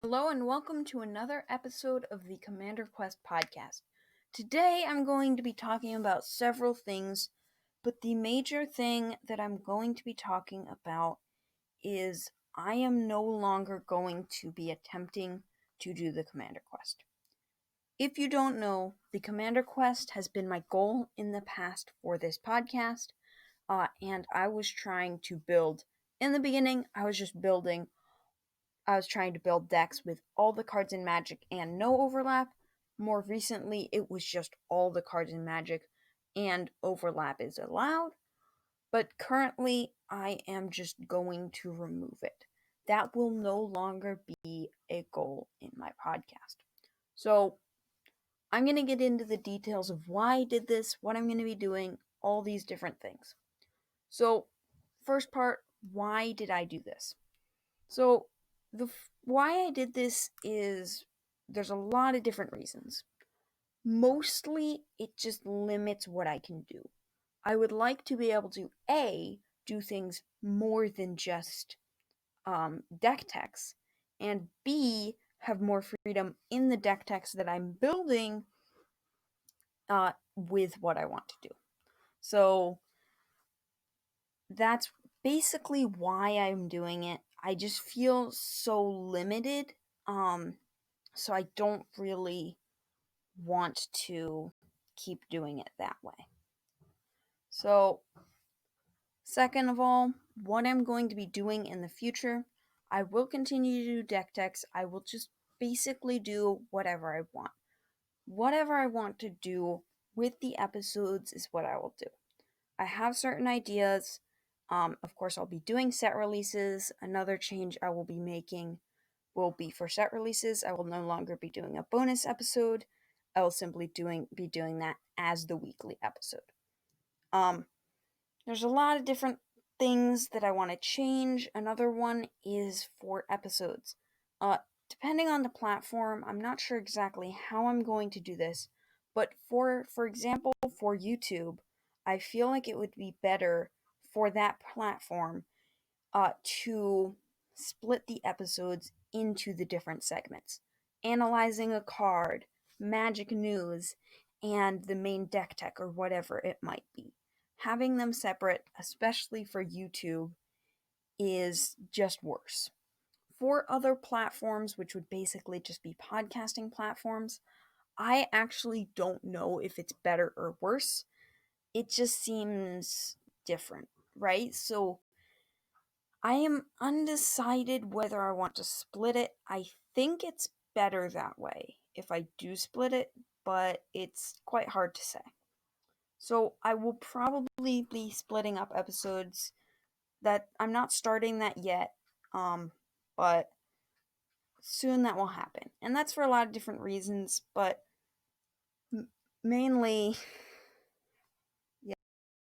Hello and welcome to another episode of the Commander Quest podcast. Today I'm going to be talking about several things, but the major thing that I'm going to be talking about is I am no longer going to be attempting to do the Commander Quest. If you don't know, the Commander Quest has been my goal in the past for this podcast, and I was trying to build. In the beginning, I was trying to build decks with all the cards in Magic and no overlap. More recently, it was just all the cards in Magic and overlap is allowed. But currently, I am just going to remove it. That will no longer be a goal in my podcast. So, I'm going to get into the details of why I did this, what I'm going to be doing, all these different things. So, first part, why did I do this? So, why I did this is there's a lot of different reasons. Mostly, it just limits what I can do. I would like to be able to A, do things more than just deck techs, and B, have more freedom in the deck techs that I'm building with what I want to do. So that's basically why I'm doing it. I just feel so limited. So I don't really want to keep doing it that way. So, second of all, what I'm going to be doing in the future, I will continue to do deck techs. I will just basically do whatever I want. Whatever I want to do with the episodes is what I will do. I have certain ideas. Of course, I'll be doing set releases. Another change I will be making will be for set releases. I will no longer be doing a bonus episode. I will simply be doing that as the weekly episode. There's a lot of different things that I want to change. Another one is for episodes. Depending on the platform, I'm not sure exactly how I'm going to do this, but for example, for YouTube, I feel like it would be better for that platform to split the episodes into the different segments. Analyzing a card, magic news, and the main deck tech or whatever it might be. Having them separate, especially for YouTube, is just worse. For other platforms, which would basically just be podcasting platforms, I actually don't know if it's better or worse. It just seems different, right? So I am undecided whether I want to split it. I think it's better that way if I do split it, but it's quite hard to say. So I will probably be splitting up episodes. That I'm not starting that yet, but soon that will happen. And that's for a lot of different reasons, but mainly, yeah.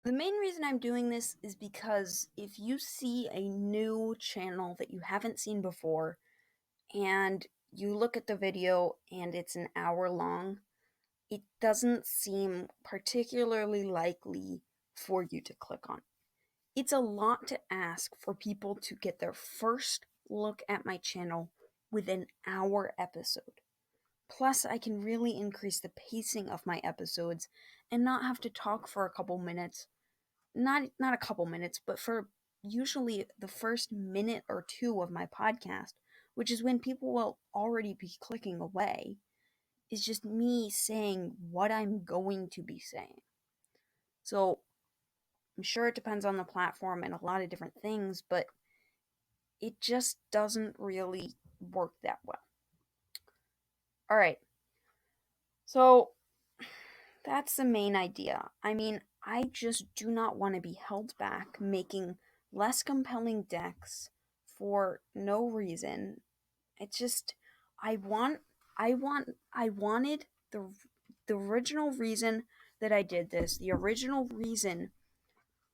The main reason I'm doing this is because if you see a new channel that you haven't seen before, and you look at the video and it's an hour long, it doesn't seem particularly likely for you to click on. It's a lot to ask for people to get their first look at my channel with an hour episode. Plus, I can really increase the pacing of my episodes and not have to talk for a couple minutes. Not a couple minutes, but for usually the first minute or two of my podcast, which is when people will already be clicking away, is just me saying what I'm going to be saying. So, I'm sure it depends on the platform and a lot of different things, but it just doesn't really work that well. Alright, so that's the main idea. I mean, I just do not want to be held back making less compelling decks for no reason. It's just I wanted the original reason that I did this, the original reason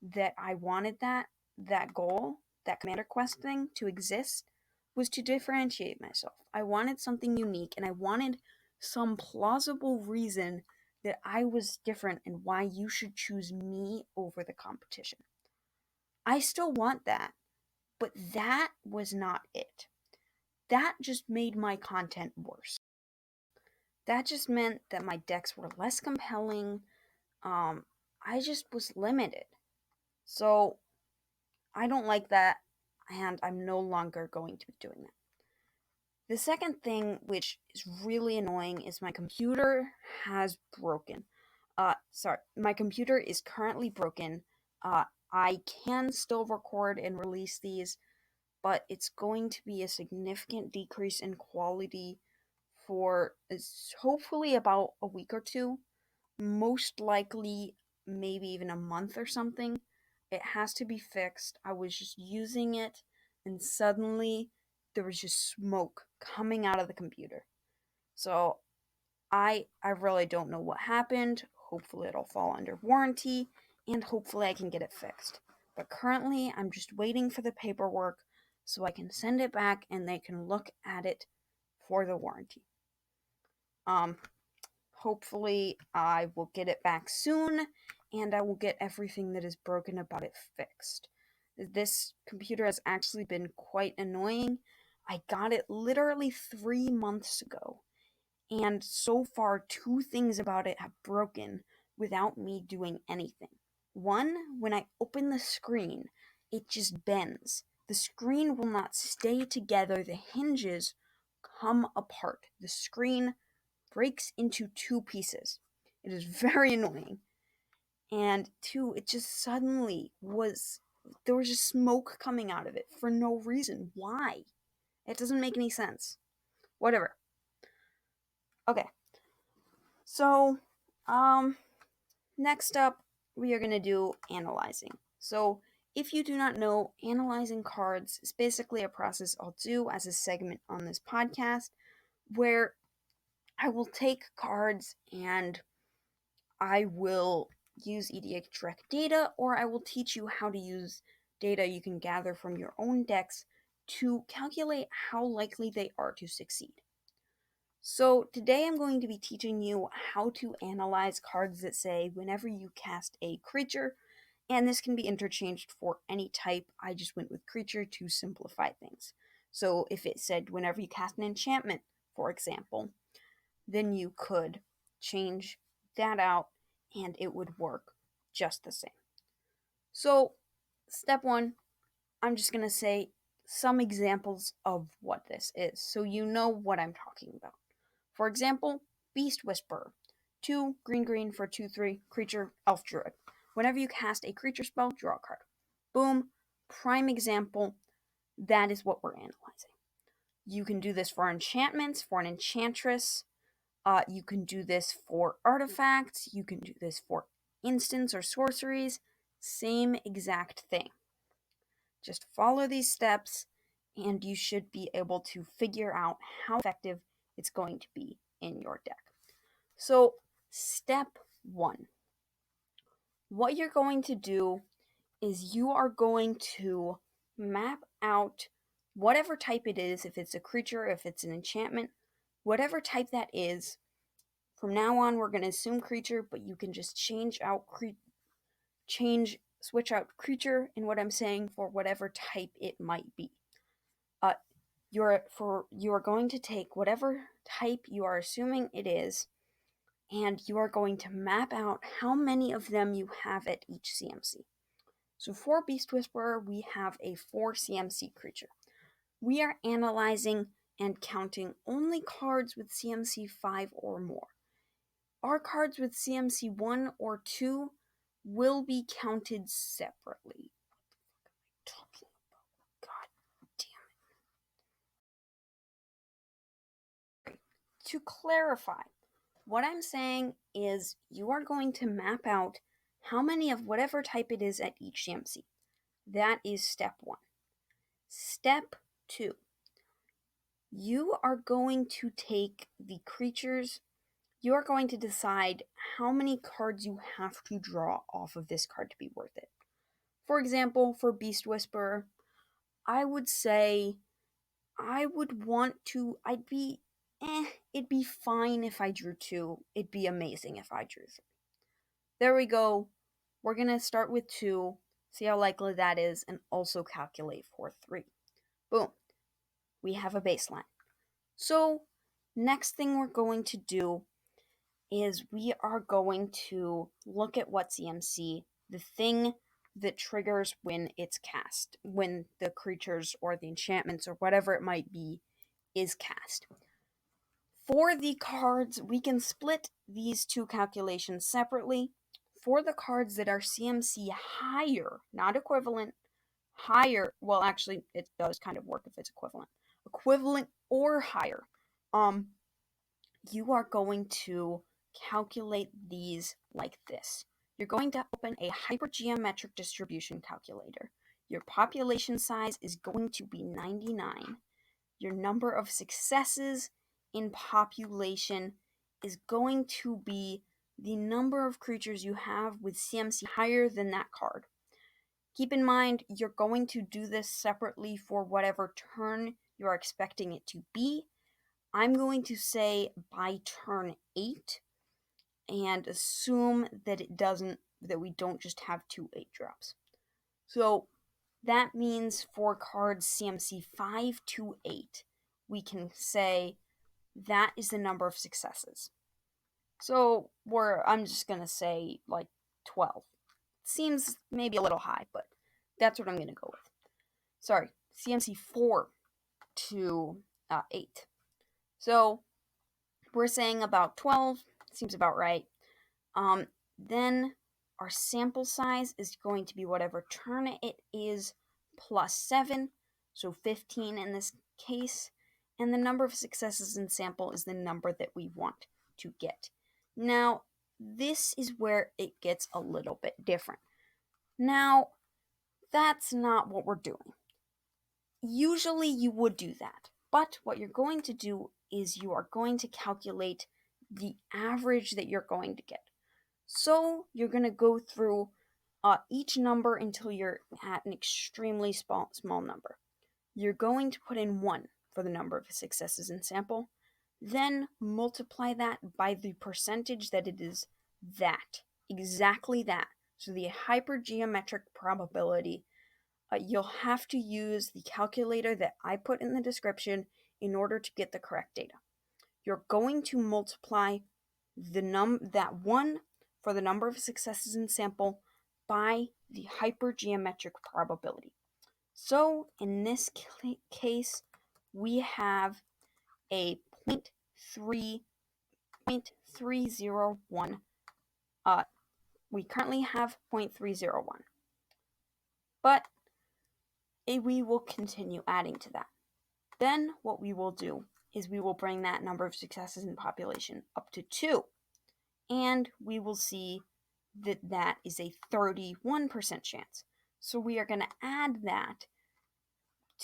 that I wanted that goal, that Commander Quest thing to exist was to differentiate myself. I wanted something unique and I wanted some plausible reason that I was different and why you should choose me over the competition. I still want that, but that was not it. that just made my content worse. That just meant that my decks were less compelling. I just was limited. So I don't like that, and I'm no longer going to be doing that. The second thing, which is really annoying, is my computer has broken. My computer is currently broken. I can still record and release these, but it's going to be a significant decrease in quality for hopefully about a week or two. Most likely, maybe even a month or something. It has to be fixed. I was just using it, and suddenly there was just smoke coming out of the computer. So I really don't know what happened. Hopefully it'll fall under warranty, and hopefully I can get it fixed. But currently I'm just waiting for the paperwork so I can send it back and they can look at it for the warranty. Hopefully I will get it back soon, and I will get everything that is broken about it fixed. This computer has actually been quite annoying. I got it literally 3 months ago, and so far 2 things about it have broken without me doing anything. One, when I open the screen, it just bends. The screen will not stay together, the hinges come apart. The screen breaks into 2 pieces. It is very annoying. And 2, it just suddenly there was just smoke coming out of it for no reason. Why? It doesn't make any sense. Whatever. Okay. So, next up, we are going to do analyzing. So, if you do not know, analyzing cards is basically a process I'll do as a segment on this podcast where I will take cards and I will use EDX Direct data, or I will teach you how to use data you can gather from your own decks to calculate how likely they are to succeed. So today I'm going to be teaching you how to analyze cards that say whenever you cast a creature, and this can be interchanged for any type. I just went with creature to simplify things. So if it said whenever you cast an enchantment, for example, then you could change that out and it would work just the same. So, step 1, I'm just going to say some examples of what this is so you know what I'm talking about. For example, Beast Whisperer. 2 green for 2/3 creature elf druid. Whenever you cast a creature spell, draw a card. Boom. Prime example. That is what we're analyzing. You can do this for enchantments, for an enchantress. You can do this for artifacts. You can do this for instants or sorceries. Same exact thing. Just follow these steps, and you should be able to figure out how effective it's going to be in your deck. So, step 1. What you're going to do is you are going to map out whatever type it is, if it's a creature, if it's an enchantment, whatever type that is. From now on, we're going to assume creature, but you can just switch out creature in what I'm saying for whatever type it might be. You are going to take whatever type you are assuming it is, and you are going to map out how many of them you have at each CMC. So for Beast Whisperer, we have a 4 CMC creature. We are analyzing and counting only cards with CMC 5 or more. Our cards with CMC 1 or 2 will be counted separately. What the fuck am I talking about? God damn it. To clarify, what I'm saying is you are going to map out how many of whatever type it is at each CMC. That is step 1. Step 2. You are going to take the creatures. You are going to decide how many cards you have to draw off of this card to be worth it. For example, for Beast Whisperer, I would say it'd be fine if I drew 2. It'd be amazing if I drew 3. There we go. We're going to start with 2, see how likely that is, and also calculate for 3. Boom. we have a baseline. So, next thing we're going to do is we are going to look at what CMC, the thing that triggers when it's cast, when the creatures or the enchantments or whatever it might be is cast. For the cards, we can split these two calculations separately. For the cards that are CMC higher, not equivalent, higher, well, actually, it does kind of work if it's equivalent or higher, you are going to calculate these like this. You're going to open a hypergeometric distribution calculator. Your population size is going to be 99. Your number of successes in population is going to be the number of creatures you have with CMC higher than that card. Keep in mind, you're going to do this separately for whatever turn you're expecting it to be. I'm going to say by turn 8 and assume that we don't just have 2 8-drops. So that means for cards CMC 5 to 8, we can say that is the number of successes. So I'm just going to say like 12. Seems maybe a little high, but that's what I'm going to go with. Sorry, CMC 4 to 8. So we're saying about 12, seems about right. Then our sample size is going to be whatever turn it is plus 7, so 15 in this case. And the number of successes in sample is the number that we want to get. Now, this is where it gets a little bit different. Now, that's not what we're doing. Usually you would do that, but what you're going to do is you are going to calculate the average that you're going to get. So you're going to go through each number until you're at an extremely small number. You're going to put in 1 for the number of successes in sample, then multiply that by the percentage that it is exactly that. So the hypergeometric probability, you'll have to use the calculator that I put in the description in order to get the correct data. You're going to multiply that 1 for the number of successes in sample by the hypergeometric probability. So in this case, we have a 0.301. We currently have 0.301, but we will continue adding to that. Then what we will do is we will bring that number of successes in population up to 2. And we will see that that is a 31% chance. So we are going to add that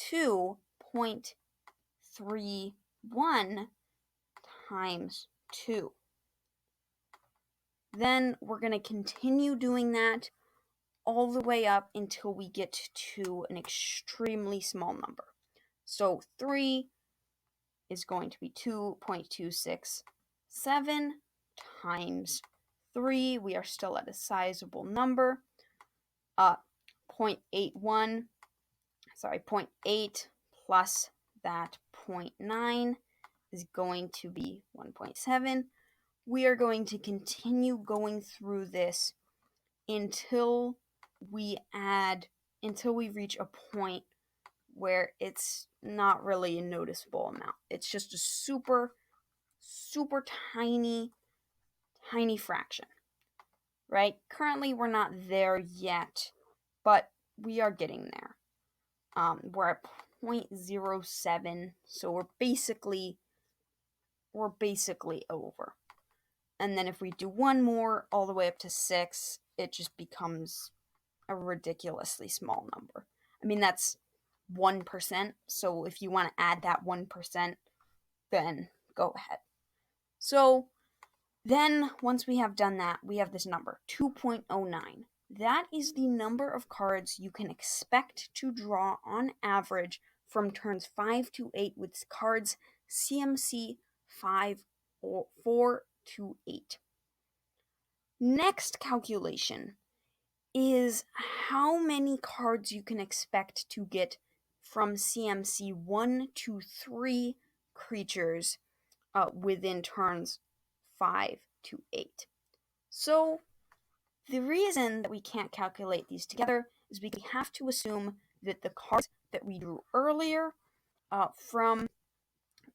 to 0.31 times 2. Then we're going to continue doing that all the way up until we get to an extremely small number. So 3 is going to be 2.267 times 3. We are still at a sizable number. 0.8 plus that 0.9 is going to be 1.7. We are going to continue going through this until we reach a point where it's not really a noticeable amount. It's just a super, super tiny fraction, right? Currently, we're not there yet, but we are getting there. We're at 0.07, so we're basically over. And then if we do one more all the way up to 6, it just becomes a ridiculously small number. I mean, that's 1%, so if you want to add that 1%, then go ahead. So then, once we have done that, we have this number, 2.09. That is the number of cards you can expect to draw on average from turns 5 to 8 with cards CMC 5 or 4 to 8. Next calculation is how many cards you can expect to get from CMC 1 to 3 creatures within turns 5 to 8. So the reason that we can't calculate these together is because we have to assume that the cards that we drew earlier from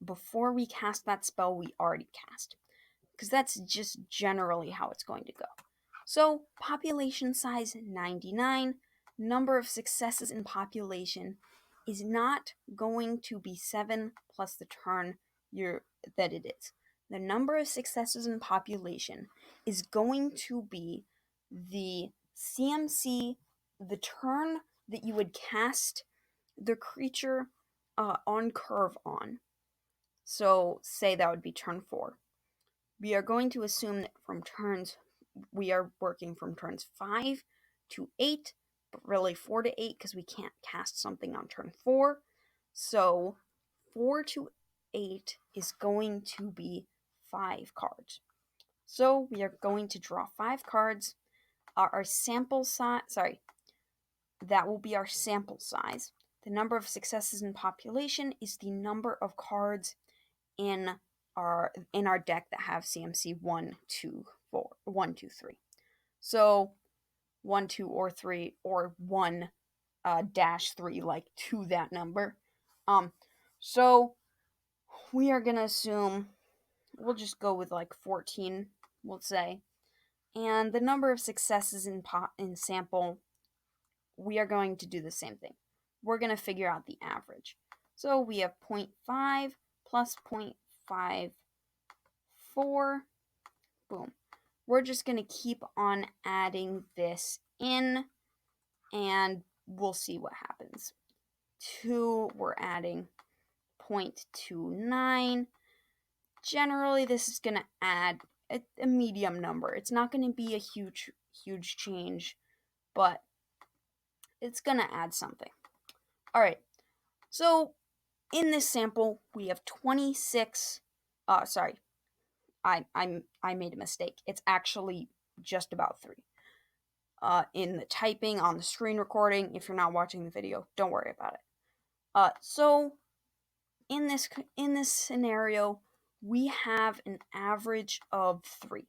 before we cast that spell we already cast. Because that's just generally how it's going to go. So, population size 99, number of successes in population is not going to be 7 plus the turn that it is. The number of successes in population is going to be the CMC, the turn that you would cast the creature on curve on. So, say that would be turn 4. We are going to assume that we are working from turns 5 to 8, but really 4 to 8 because we can't cast something on turn 4. So 4 to 8 is going to be 5 cards. So we are going to draw 5 cards. Our sample size, that will be our sample size. The number of successes in population is the number of cards in our deck that have CMC 1, 2, 3. So 1, 2, or 3, or 1 dash 3, like to that number. So we are gonna assume we'll just go with like 14, we'll say. And the number of successes in sample, we are going to do the same thing. We're gonna figure out the average. So we have 0.5 plus 0.54. Boom. We're just going to keep on adding this in, and we'll see what happens. 2, we're adding 0.29. Generally, this is going to add a medium number. It's not going to be a huge change, but it's going to add something. All right. So in this sample, we have 26. I made a mistake. It's actually just about 3. In the typing on the screen recording, if you're not watching the video, don't worry about it. So in this scenario, we have an average of 3.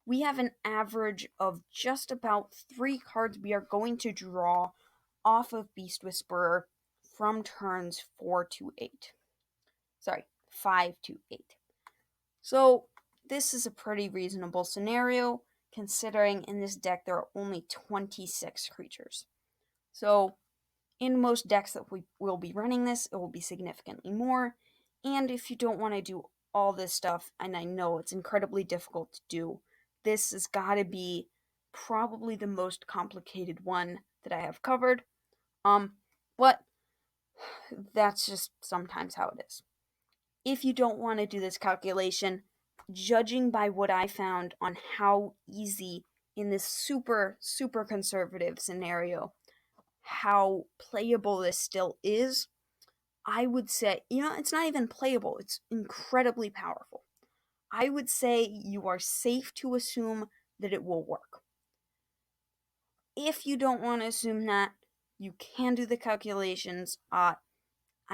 We have an average of just about 3 cards we are going to draw off of Beast Whisperer from turns 4 to 8. 5 to 8. So this is a pretty reasonable scenario, considering in this deck there are only 26 creatures. So in most decks that we will be running this, it will be significantly more. And if you don't want to do all this stuff, and I know it's incredibly difficult to do, this has got to be probably the most complicated one that I have covered. But that's just sometimes how it is. If you don't want to do this calculation, judging by what I found on how easy in this super conservative scenario, how playable this still is, I would say, it's not even playable, it's incredibly powerful. I would say you are safe to assume that it will work. If you don't want to assume that, you can do the calculations. I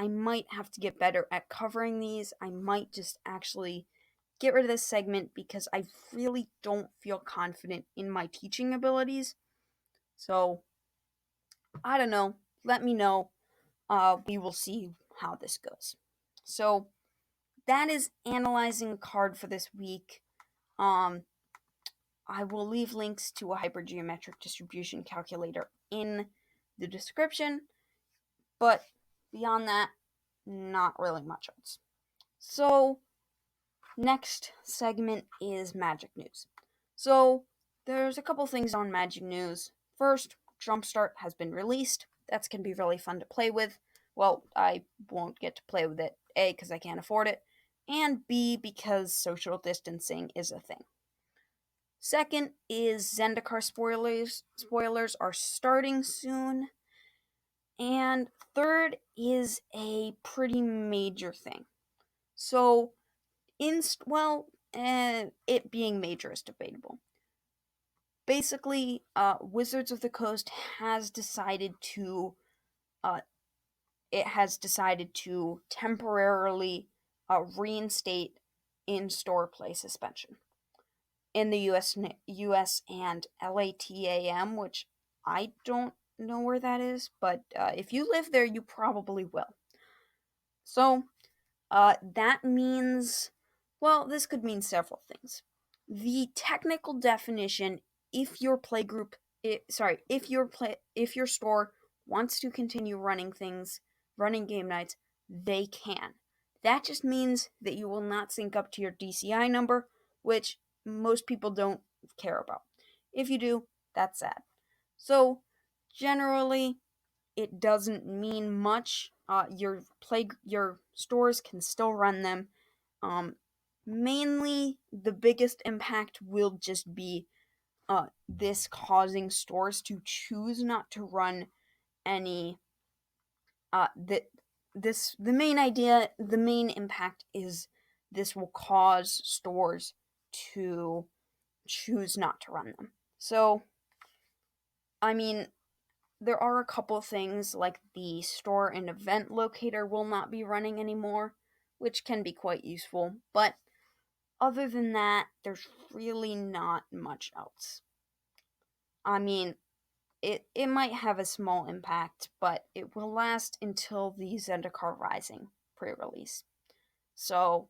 might have to get better at covering these. I might just actually get rid of this segment because I really don't feel confident in my teaching abilities. So, I don't know. Let me know. We will see how this goes. So, that is analyzing a card for this week. I will leave links to a hypergeometric distribution calculator in the description. But beyond that, not really much else. So, next segment is Magic News. So, there's a couple things on Magic News. First, Jumpstart has been released. That's going to be really fun to play with. Well, I won't get to play with it, A, because I can't afford it, and B, because social distancing is a thing. Second is Zendikar spoilers. Spoilers are starting soon. And third is a pretty major thing. So, it being major is debatable. Basically, Wizards of the Coast has decided to it has decided to temporarily reinstate in-store play suspension in the US and LATAM, which I don't know where that is, but if you live there, you probably will. So that means, well, this could mean several things. The technical definition, if your playgroup, if your store wants to continue running game nights, they can. That just means that you will not sync up to your DCI number, which most people don't care about. If you do, that's sad. So, generally, it doesn't mean much. Your stores can still run them. Um, Mainly, the biggest impact will just be this causing stores to choose not to run any. That this the main impact is this will cause stores to choose not to run them. So, I mean, there are a couple things like the store and event locator will not be running anymore, which can be quite useful, but other than that, there's really not much else. I mean, it might have a small impact, but it will last until the Zendikar Rising pre-release. So,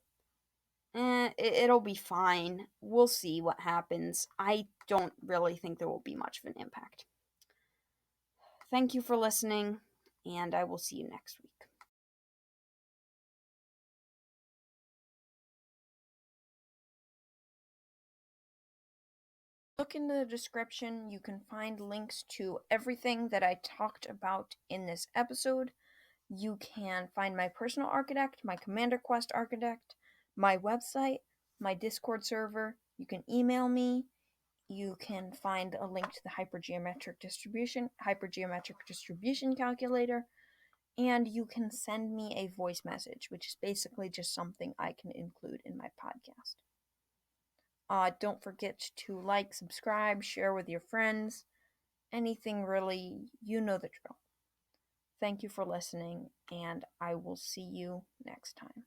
it'll be fine. We'll see what happens. I don't really think there will be much of an impact. Thank you for listening, and I will see you next week. Look in the description. You can find links to everything that I talked about in this episode. You can find my personal architect, my Commander Quest architect, my website, my Discord server. You can email me. You can find a link to the hypergeometric distribution calculator, and you can send me a voice message, which is basically just something I can include in my podcast. Don't forget to like, subscribe, share with your friends. Anything really, you know the drill. Thank you for listening, and I will see you next time.